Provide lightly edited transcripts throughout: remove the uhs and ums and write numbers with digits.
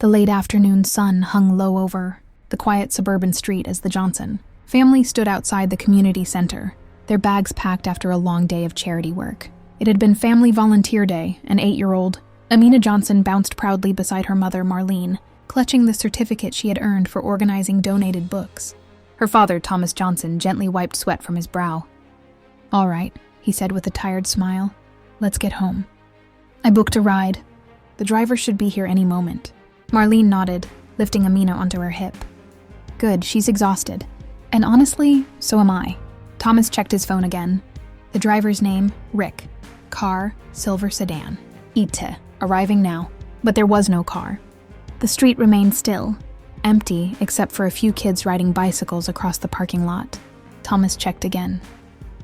The late afternoon sun hung low over the quiet suburban street as the Johnson family stood outside the community center, their bags packed after a long day of charity work. It had been Family Volunteer Day, and 8-year-old Amina Johnson bounced proudly beside her mother, Marlene, clutching the certificate she had earned for organizing donated books. Her father, Thomas Johnson, gently wiped sweat from his brow. "All right," he said with a tired smile. "Let's get home. I booked a ride. The driver should be here any moment." Marlene nodded, lifting Amina onto her hip. "Good, she's exhausted. And honestly, so am I." Thomas checked his phone again. The driver's name, Rick. Car, silver sedan. Ite, arriving now. But there was no car. The street remained still, empty except for a few kids riding bicycles across the parking lot. Thomas checked again.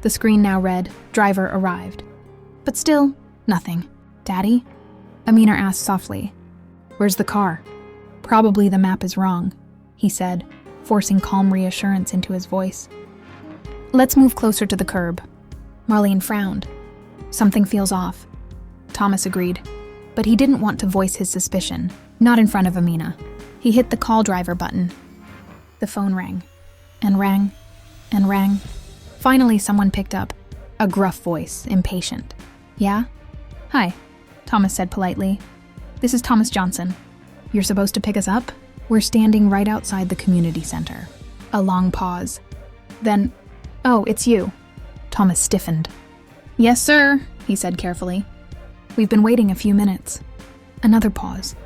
The screen now read, "Driver arrived." But still, nothing. "Daddy?" Amina asked softly. "Where's the car?" "Probably the map is wrong," he said, forcing calm reassurance into his voice. "Let's move closer to the curb." Marlene frowned. "Something feels off." Thomas agreed, but he didn't want to voice his suspicion, not in front of Amina. He hit the call driver button. The phone rang, and rang, and rang. Finally, someone picked up, a gruff voice, impatient. "Yeah?" "Hi," Thomas said politely. "This is Thomas Johnson. You're supposed to pick us up?" "We're standing right outside the community center." A long pause. Then, "Oh, it's you." Thomas stiffened. "Yes, sir," he said carefully. "We've been waiting a few minutes." Another pause.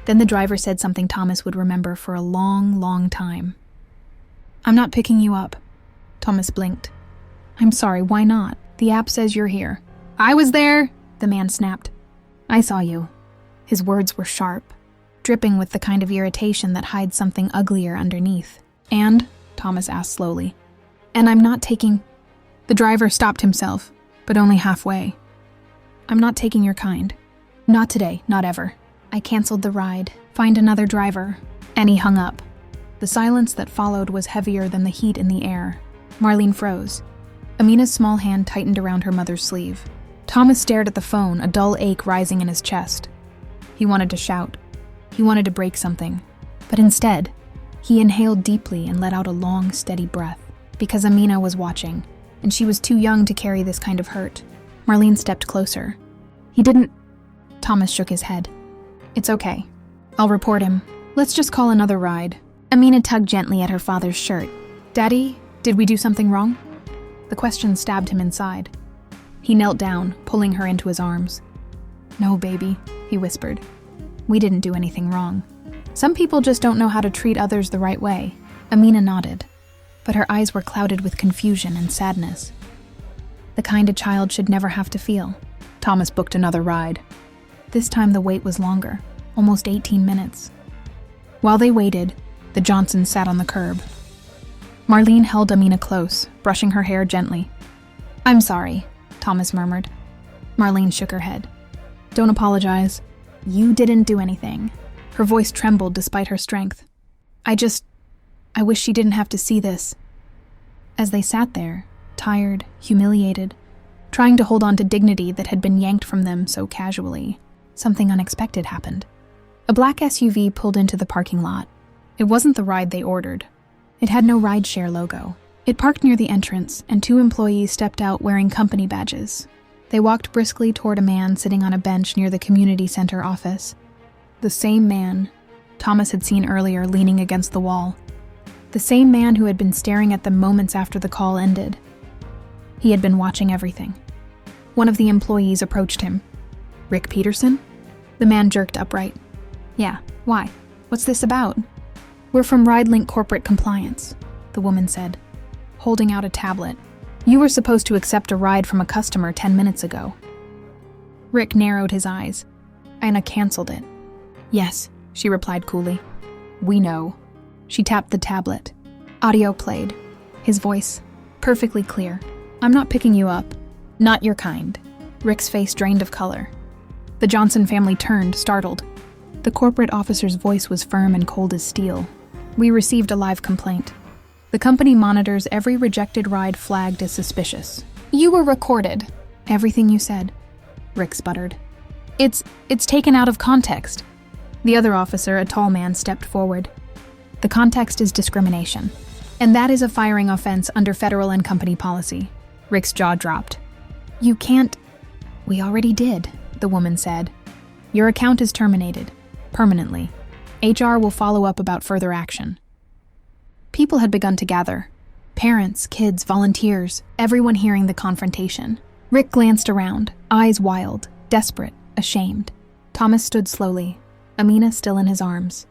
Then the driver said something Thomas would remember for a long, long time. "I'm not picking you up." Thomas blinked. "I'm sorry, why not? The app says you're here." "I was there," the man snapped. "I saw you." His words were sharp, dripping with the kind of irritation that hides something uglier underneath. "And?" Thomas asked slowly. "And I'm not taking—" The driver stopped himself, but only halfway. "I'm not taking your kind. Not today, not ever. I canceled the ride. Find another driver." And he hung up. The silence that followed was heavier than the heat in the air. Marlene froze. Amina's small hand tightened around her mother's sleeve. Thomas stared at the phone, a dull ache rising in his chest. He wanted to shout. He wanted to break something. But instead, he inhaled deeply and let out a long, steady breath. Because Amina was watching, and she was too young to carry this kind of hurt. Marlene stepped closer. "He didn't—" Thomas shook his head. "It's okay. I'll report him. Let's just call another ride." Amina tugged gently at her father's shirt. "Daddy, did we do something wrong?" The question stabbed him inside. He knelt down, pulling her into his arms. "No, baby," he whispered. "We didn't do anything wrong. Some people just don't know how to treat others the right way." Amina nodded, but her eyes were clouded with confusion and sadness. The kind a child should never have to feel. Thomas booked another ride. This time the wait was longer, almost 18 minutes. While they waited, the Johnsons sat on the curb. Marlene held Amina close, brushing her hair gently. "I'm sorry," Thomas murmured. Marlene shook her head. "Don't apologize. You didn't do anything." Her voice trembled despite her strength. I wish she didn't have to see this." As they sat there, tired, humiliated, trying to hold on to dignity that had been yanked from them so casually, something unexpected happened. A black SUV pulled into the parking lot. It wasn't the ride they ordered. It had no rideshare logo. It parked near the entrance, and 2 employees stepped out wearing company badges. They walked briskly toward a man sitting on a bench near the community center office. The same man Thomas had seen earlier leaning against the wall. The same man who had been staring at them moments after the call ended. He had been watching everything. One of the employees approached him. "Rick Peterson?" The man jerked upright. "Yeah, why? What's this about?" "We're from RideLink Corporate Compliance," the woman said, holding out a tablet. "You were supposed to accept a ride from a customer 10 minutes ago." Rick narrowed his eyes. "Anna canceled it." "Yes," she replied coolly. "We know." She tapped the tablet. Audio played. His voice, perfectly clear. "I'm not picking you up. Not your kind." Rick's face drained of color. The Johnson family turned, startled. The corporate officer's voice was firm and cold as steel. "We received a live complaint. The company monitors every rejected ride flagged as suspicious. You were recorded." "Everything you said," Rick sputtered. It's taken out of context." The other officer, a tall man, stepped forward. The context is discrimination, and that is a firing offense under federal and company policy. Rick's jaw dropped. You can't... We already did, the woman said. Your account is terminated, permanently. HR will follow up about further action. People had begun to gather. Parents, kids, volunteers, everyone hearing the confrontation. Rick glanced around, eyes wild, desperate, ashamed. Thomas stood slowly, Amina still in his arms.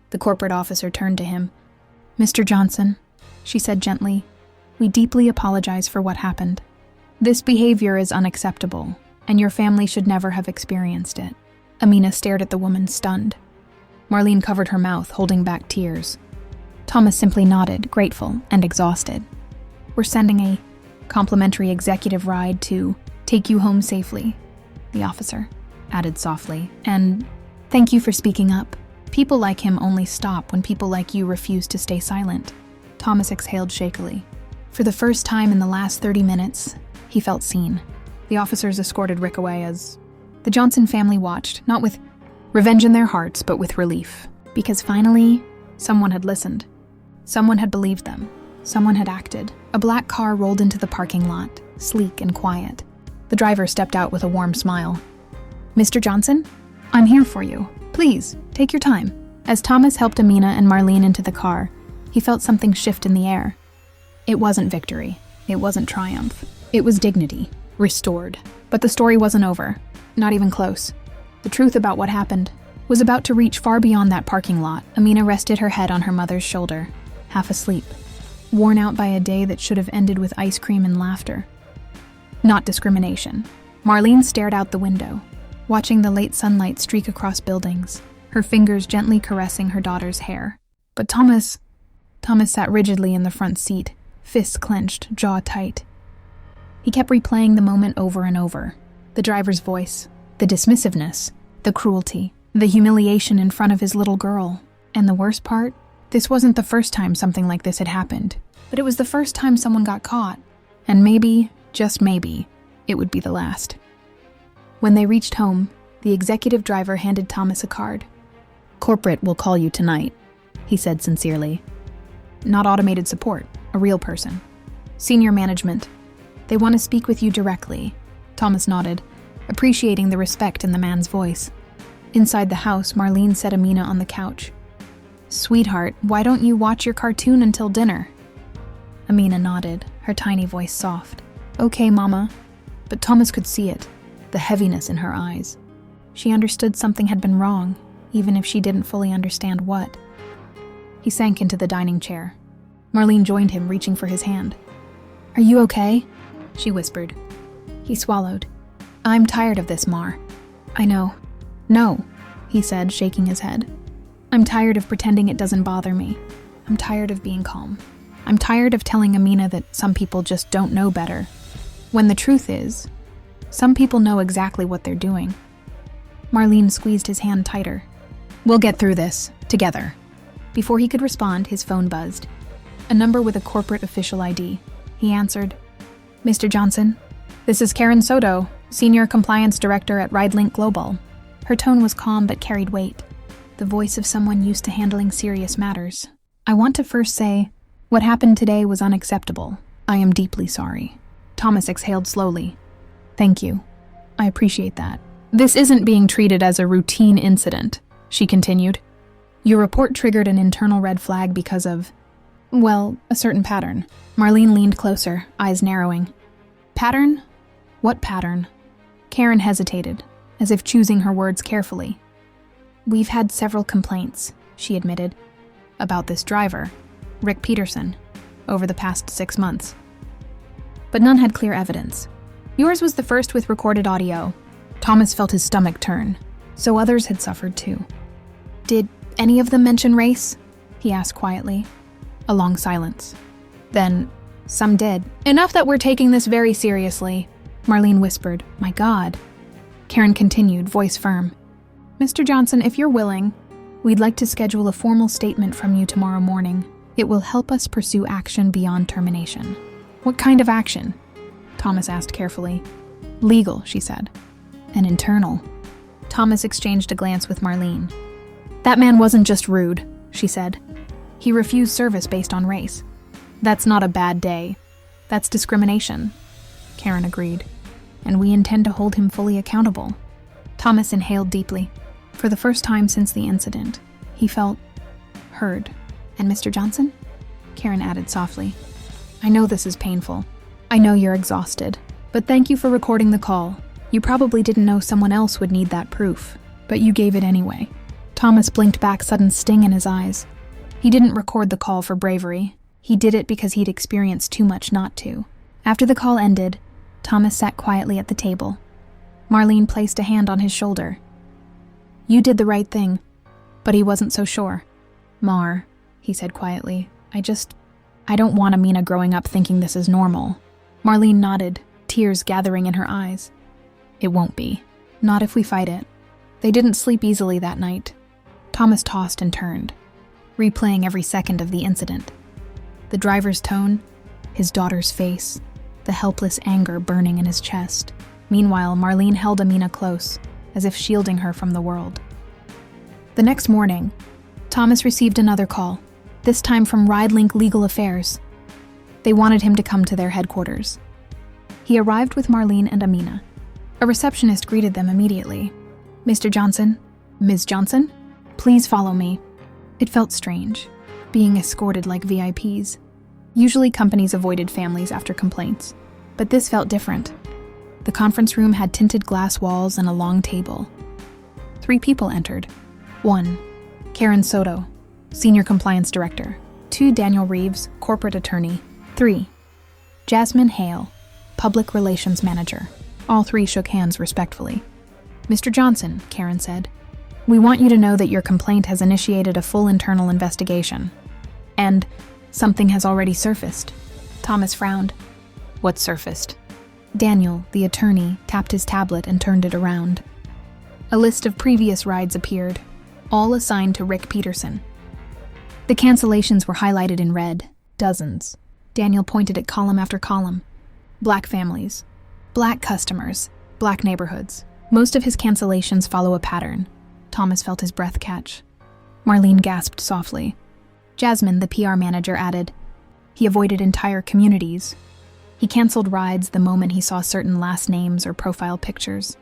The corporate officer turned to him. Mr. Johnson, she said gently, we deeply apologize for what happened. This behavior is unacceptable, and your family should never have experienced it. Amina stared at the woman, stunned. Marlene covered her mouth, holding back tears. Thomas simply nodded, grateful and exhausted. We're sending a complimentary executive ride to take you home safely, the officer added softly. And thank you for speaking up. People like him only stop when people like you refuse to stay silent. Thomas exhaled shakily. For the first time in the last 30 minutes, he felt seen. The officers escorted Rick away as the Johnson family watched, not with revenge in their hearts, but with relief. Because finally, someone had listened. Someone had believed them. Someone had acted. A black car rolled into the parking lot, sleek and quiet. The driver stepped out with a warm smile. Mr. Johnson, I'm here for you. Please, take your time. As Thomas helped Amina and Marlene into the car, he felt something shift in the air. It wasn't victory. It wasn't triumph. It was dignity, restored. But the story wasn't over. Not even close. The truth about what happened was about to reach far beyond that parking lot. Amina rested her head on her mother's shoulder, half asleep, worn out by a day that should have ended with ice cream and laughter. Not discrimination. Marlene stared out the window, watching the late sunlight streak across buildings, her fingers gently caressing her daughter's hair. But Thomas sat rigidly in the front seat, fists clenched, jaw tight. He kept replaying the moment over and over. The driver's voice, the dismissiveness, the cruelty, the humiliation in front of his little girl. And the worst part? This wasn't the first time something like this had happened, but it was the first time someone got caught. And maybe, just maybe, it would be the last. When they reached home, the executive driver handed Thomas a card. Corporate will call you tonight, he said sincerely. Not automated support, a real person. Senior management. They want to speak with you directly. Thomas nodded, appreciating the respect in the man's voice. Inside the house, Marlene set Amina on the couch. Sweetheart, why don't you watch your cartoon until dinner? Amina nodded, her tiny voice soft. Okay, Mama. But Thomas could see it, the heaviness in her eyes. She understood something had been wrong, even if she didn't fully understand what. He sank into the dining chair. Marlene joined him, reaching for his hand. Are you okay? She whispered. He swallowed. I'm tired of this, Mar. I know. No, he said, shaking his head. I'm tired of pretending it doesn't bother me. I'm tired of being calm. I'm tired of telling Amina that some people just don't know better. When the truth is, some people know exactly what they're doing. Marlene squeezed his hand tighter. We'll get through this, together. Before he could respond, his phone buzzed. A number with a corporate official ID. He answered. Mr. Johnson, this is Karen Soto, Senior Compliance Director at RideLink Global. Her tone was calm but carried weight, the voice of someone used to handling serious matters. I want to first say, what happened today was unacceptable. I am deeply sorry. Thomas exhaled slowly. Thank you. I appreciate that. This isn't being treated as a routine incident, she continued. Your report triggered an internal red flag because of, well, a certain pattern. Marlene leaned closer, eyes narrowing. Pattern? What pattern? Karen hesitated, as if choosing her words carefully. We've had several complaints, she admitted, about this driver, Rick Peterson, over the past 6 months. But none had clear evidence. Yours was the first with recorded audio. Thomas felt his stomach turn, so others had suffered too. Did any of them mention race? He asked quietly. A long silence. Then, some did. Enough that we're taking this very seriously, Marlene whispered. My God. Karen continued, voice firm. Mr. Johnson, if you're willing, we'd like to schedule a formal statement from you tomorrow morning. It will help us pursue action beyond termination. What kind of action? Thomas asked carefully. Legal, she said. And internal. Thomas exchanged a glance with Marlene. That man wasn't just rude, she said. He refused service based on race. That's not a bad day. That's discrimination, Karen agreed. And we intend to hold him fully accountable. Thomas inhaled deeply. For the first time since the incident, he felt heard. And Mr. Johnson? Karen added softly. I know this is painful. I know you're exhausted. But thank you for recording the call. You probably didn't know someone else would need that proof, but you gave it anyway. Thomas blinked back, sudden sting in his eyes. He didn't record the call for bravery. He did it because he'd experienced too much not to. After the call ended, Thomas sat quietly at the table. Marlene placed a hand on his shoulder. You did the right thing, but he wasn't so sure. Mar, he said quietly, I don't want Amina growing up thinking this is normal. Marlene nodded, tears gathering in her eyes. It won't be. Not if we fight it. They didn't sleep easily that night. Thomas tossed and turned, replaying every second of the incident. The driver's tone, his daughter's face, the helpless anger burning in his chest. Meanwhile, Marlene held Amina close, as if shielding her from the world. The next morning, Thomas received another call, this time from RideLink Legal Affairs. They wanted him to come to their headquarters. He arrived with Marlene and Amina. A receptionist greeted them immediately. Mr. Johnson, Ms. Johnson, please follow me. It felt strange, being escorted like VIPs. Usually companies avoided families after complaints, but this felt different. The conference room had tinted glass walls and a long table. 3 people entered. 1, Karen Soto, Senior Compliance Director. 2, Daniel Reeves, Corporate Attorney. 3, Jasmine Hale, Public Relations Manager. All 3 shook hands respectfully. Mr. Johnson, Karen said, we want you to know that your complaint has initiated a full internal investigation. And something has already surfaced. Thomas frowned. What surfaced? Daniel, the attorney, tapped his tablet and turned it around. A list of previous rides appeared, all assigned to Rick Peterson. The cancellations were highlighted in red, dozens. Daniel pointed at column after column. Black families, Black customers, Black neighborhoods. Most of his cancellations follow a pattern. Thomas felt his breath catch. Marlene gasped softly. Jasmine, the PR manager, added, he avoided entire communities. He canceled rides the moment he saw certain last names or profile pictures.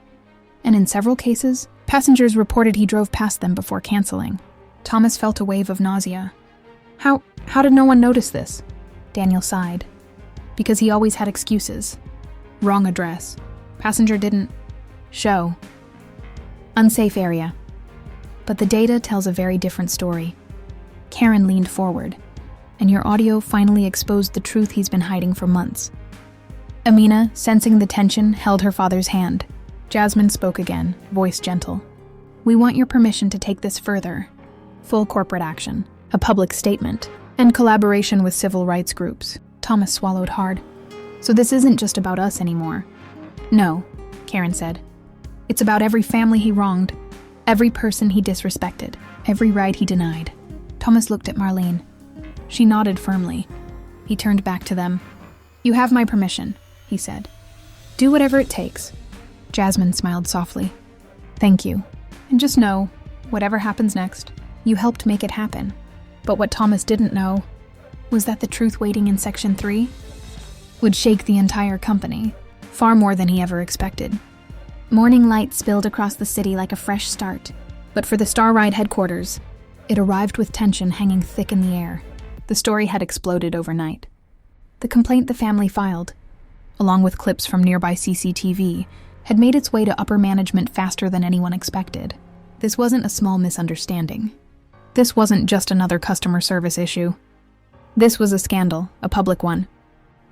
And in several cases, passengers reported he drove past them before canceling. Thomas felt a wave of nausea. How did no one notice this? Daniel sighed. Because he always had excuses. Wrong address. Passenger didn't show. Unsafe area. But the data tells a very different story. Karen leaned forward, and your audio finally exposed the truth he's been hiding for months. Amina, sensing the tension, held her father's hand. Jasmine spoke again, voice gentle. We want your permission to take this further. Full corporate action, a public statement, and collaboration with civil rights groups. Thomas swallowed hard. So this isn't just about us anymore. No, Karen said. It's about every family he wronged, every person he disrespected, every right he denied. Thomas looked at Marlene. She nodded firmly. He turned back to them. You have my permission, he said. Do whatever it takes. Jasmine smiled softly. Thank you. And just know, whatever happens next, you helped make it happen. But what Thomas didn't know was that the truth waiting in Section 3 would shake the entire company, far more than he ever expected. Morning light spilled across the city like a fresh start, but for the Star Ride headquarters, it arrived with tension hanging thick in the air. The story had exploded overnight. The complaint the family filed, along with clips from nearby CCTV, had made its way to upper management faster than anyone expected. This wasn't a small misunderstanding. This wasn't just another customer service issue. This was a scandal, a public one.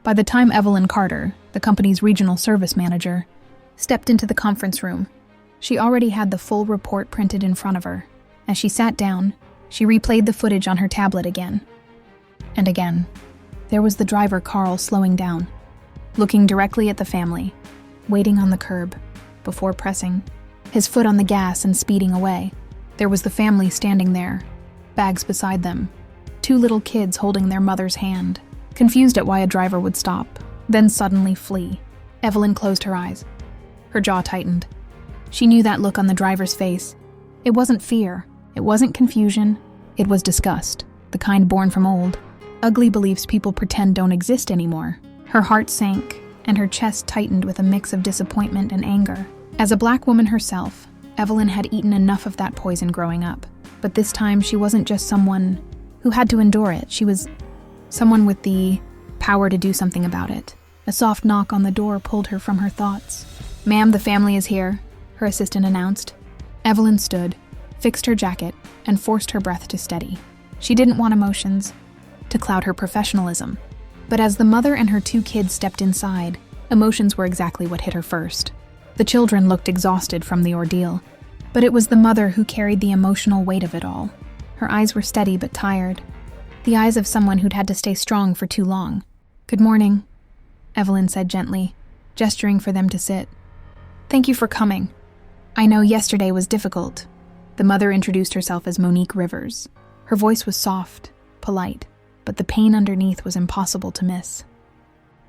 By the time Evelyn Carter, the company's regional service manager, stepped into the conference room, she already had the full report printed in front of her. As she sat down, she replayed the footage on her tablet again. And again. There was the driver, Carl, slowing down, looking directly at the family, waiting on the curb, before pressing, his foot on the gas and speeding away. There was the family standing there, bags beside them, 2 little kids holding their mother's hand, confused at why a driver would stop, then suddenly flee. Evelyn closed her eyes. Her jaw tightened. She knew that look on the driver's face. It wasn't fear. It wasn't confusion, it was disgust, the kind born from old. Ugly beliefs people pretend don't exist anymore. Her heart sank, and her chest tightened with a mix of disappointment and anger. As a black woman herself, Evelyn had eaten enough of that poison growing up. But this time, she wasn't just someone who had to endure it. She was someone with the power to do something about it. A soft knock on the door pulled her from her thoughts. "Ma'am, the family is here," her assistant announced. Evelyn stood, fixed her jacket, and forced her breath to steady. She didn't want emotions to cloud her professionalism. But as the mother and her 2 kids stepped inside, emotions were exactly what hit her first. The children looked exhausted from the ordeal, but it was the mother who carried the emotional weight of it all. Her eyes were steady but tired, the eyes of someone who'd had to stay strong for too long. "Good morning," Evelyn said gently, gesturing for them to sit. "Thank you for coming. I know yesterday was difficult." The mother introduced herself as Monique Rivers. Her voice was soft, polite, but the pain underneath was impossible to miss.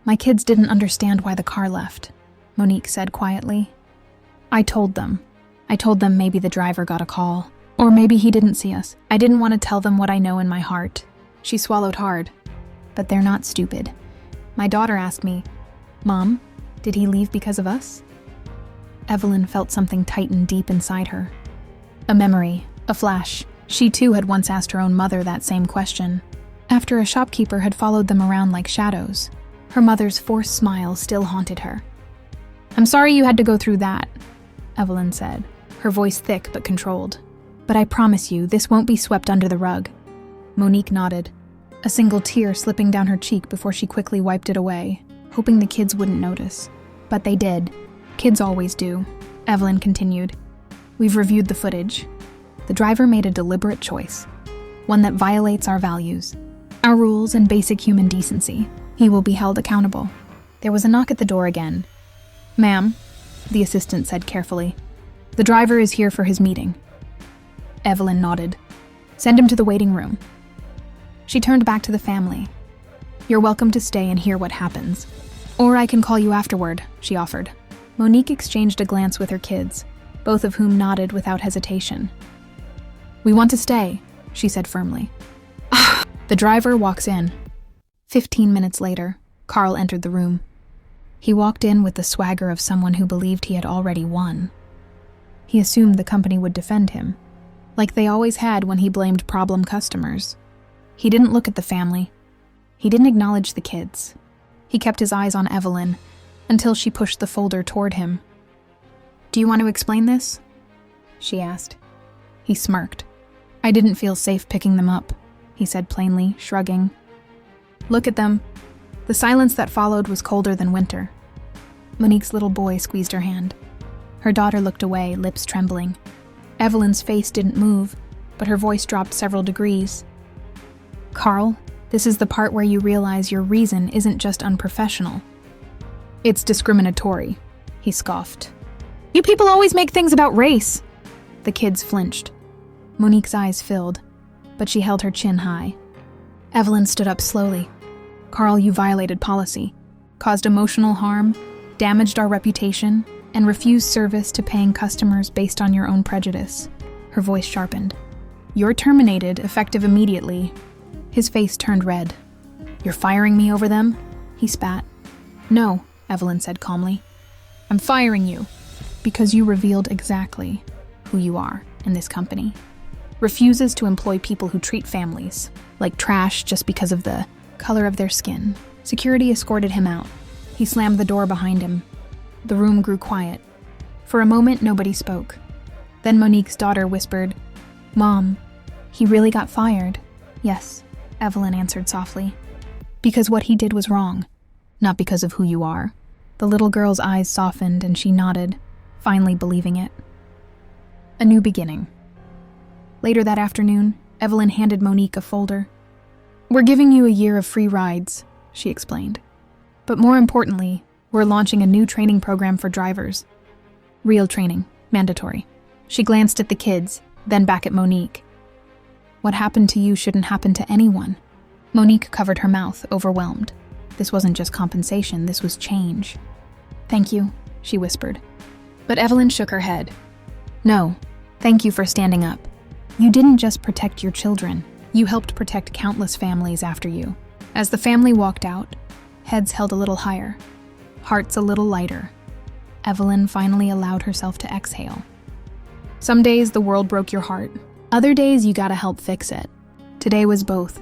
"My kids didn't understand why the car left," Monique said quietly. I told them maybe the driver got a call, or maybe he didn't see us. I didn't want to tell them what I know in my heart." She swallowed hard. "But they're not stupid. My daughter asked me, 'Mom, did he leave because of us?'" Evelyn felt something tighten deep inside her. A memory, a flash. She too had once asked her own mother that same question, after a shopkeeper had followed them around like shadows. Her mother's forced smile still haunted her. "I'm sorry you had to go through that," Evelyn said, her voice thick but controlled. "But I promise you, this won't be swept under the rug." Monique nodded, a single tear slipping down her cheek before she quickly wiped it away, hoping the kids wouldn't notice. But they did. Kids always do. Evelyn continued. "We've reviewed the footage. The driver made a deliberate choice, one that violates our values, our rules and basic human decency. He will be held accountable." There was a knock at the door again. "Ma'am," the assistant said carefully, "the driver is here for his meeting." Evelyn nodded. "Send him to the waiting room." She turned back to the family. "You're welcome to stay and hear what happens. Or I can call you afterward," she offered. Monique exchanged a glance with her kids, both of whom nodded without hesitation. "We want to stay," she said firmly. The driver walks in. 15 minutes later, Carl entered the room. He walked in with the swagger of someone who believed he had already won. He assumed the company would defend him, like they always had when he blamed problem customers. He didn't look at the family. He didn't acknowledge the kids. He kept his eyes on Evelyn until she pushed the folder toward him. "Do you want to explain this?" she asked. He smirked. "I didn't feel safe picking them up," he said plainly, shrugging. "Look at them." The silence that followed was colder than winter. Monique's little boy squeezed her hand. Her daughter looked away, lips trembling. Evelyn's face didn't move, but her voice dropped several degrees. "Carl, this is the part where you realize your reason isn't just unprofessional. It's discriminatory," he scoffed. "You people always make things about race." The kids flinched. Monique's eyes filled, but she held her chin high. Evelyn stood up slowly. "Carl, you violated policy, caused emotional harm, damaged our reputation, and refused service to paying customers based on your own prejudice." Her voice sharpened. "You're terminated, effective immediately." His face turned red. "You're firing me over them?" he spat. "No," Evelyn said calmly. "I'm firing you because you revealed exactly who you are in this company. Refuses to employ people who treat families like trash just because of the color of their skin." Security escorted him out. He slammed the door behind him. The room grew quiet. For a moment, nobody spoke. Then Monique's daughter whispered, "Mom, he really got fired." "Yes," Evelyn answered softly. "Because what he did was wrong, not because of who you are." The little girl's eyes softened and she nodded, finally believing it. A new beginning. Later that afternoon, Evelyn handed Monique a folder. "We're giving you a year of free rides," she explained. "But more importantly, we're launching a new training program for drivers. Real training, mandatory." She glanced at the kids, then back at Monique. "What happened to you shouldn't happen to anyone." Monique covered her mouth, overwhelmed. This wasn't just compensation, this was change. "Thank you," she whispered. But Evelyn shook her head. "No, thank you for standing up. You didn't just protect your children, you helped protect countless families after you. As the family walked out, heads held a little higher, hearts a little lighter, Evelyn finally allowed herself to exhale. Some days the world broke your heart. Other days you gotta help fix it. Today was both.